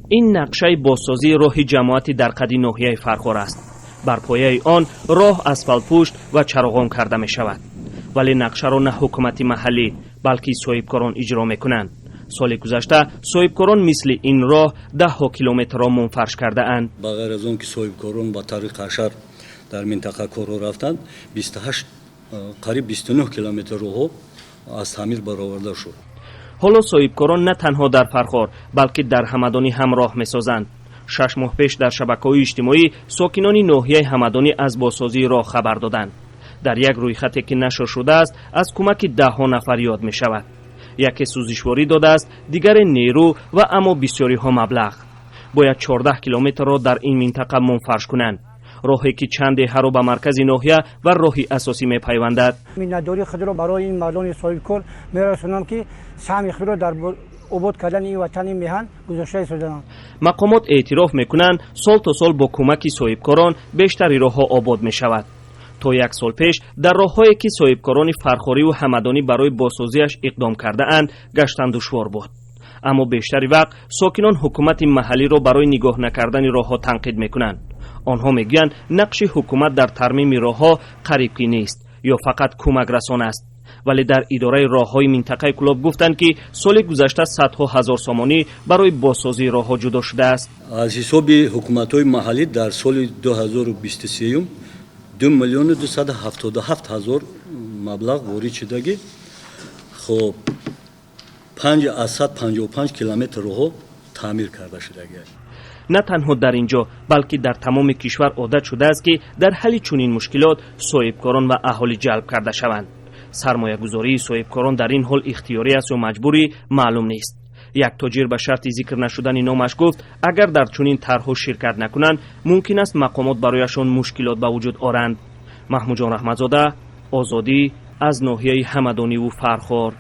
این نقشه بازسازی راه جماعتی درقدی ноҳияи فرخور است. بر پایه آن راه اسفالتپوش و چاروغان کرده می شود. ولی نقشه را نه حکومت محلی بلکه صاحبکاران اجرا میکنند. سال گذشته صاحبکاران مثل این راه 10 کیلومتر را منفرش کرده اند. بغیر از اون که صاحبکاران با طریق حشر در منطقه کار رفتند، 28 قریب 29 کیلومتر راه از تعمیر برآورده شد. حالا صاحبکاران نه تنها در فرخار بلکه در همدانی هم راه میسازند. 6 ماه پیش در شبکه‌های اجتماعی ساکنان ناحیه همدانی از بازسازی راه خبر دادند. در یک رویخطی که نشر شده است از کمک 10 نفر یاد می شود. یکی سوزشواری داده است، دیگر نیرو و اما بسیاری ها مبلغ. باید 14 کیلومتر را در این منطقه منفرش کنند. راهی که چند دهه را به مرکز ناحیه و راهی اساسی می پیوندد. مینداری خود را برای این مردان صاحبکار میرسونم که سهم خود را در عبور کردن این وطن میهن گذاشته شدند. مقامات اعتراف میکنند سال تا سال با کمک صاحبکاران بیشتری راهها آباد می شود. تا 1 سال پیش در راههایی که صاحبکاران فرخاری و همدانی برای بازسازیش اقدام کرده اند گشتن دشوار بود. اما بیشتری وقت ساکنان حکومت محلی را برای نگاه نکردن راهها تنقید میکنند. آنها میگویند نقش حکومت در ترمیم راهها قریب که نیست یا فقط کمک رسان است. ولی در اداره راههای منطقه کӯлоб گفتند که سال گذشته صدها هزار سامانی برای بازسازی راهها جدا شده است. از حساب حکومت‌های محلی در سال 2023 2,277,000 مبلغ وارد شدگی خب 555 کیلومتر راه تعمیر کرده شدگی. نه تنها در اینجا بلکه در تمام کشور عادت شده است که در حل چنین مشکلات صاحبکاران و اهالی جلب کرده شوند. سرمایه گذاری صاحبکاران در این حال اختیاری است و مجبوری معلوم نیست. یک تاجر به شرط ذکر نشدن نامش گفت اگر در چنین طرح‌ها شرکت نکنند ممکن است مقامات برایشان مشکلات به وجود آورند. محمودجان رحمتزاده، آزادی از ناحیه همدانی و فرخار.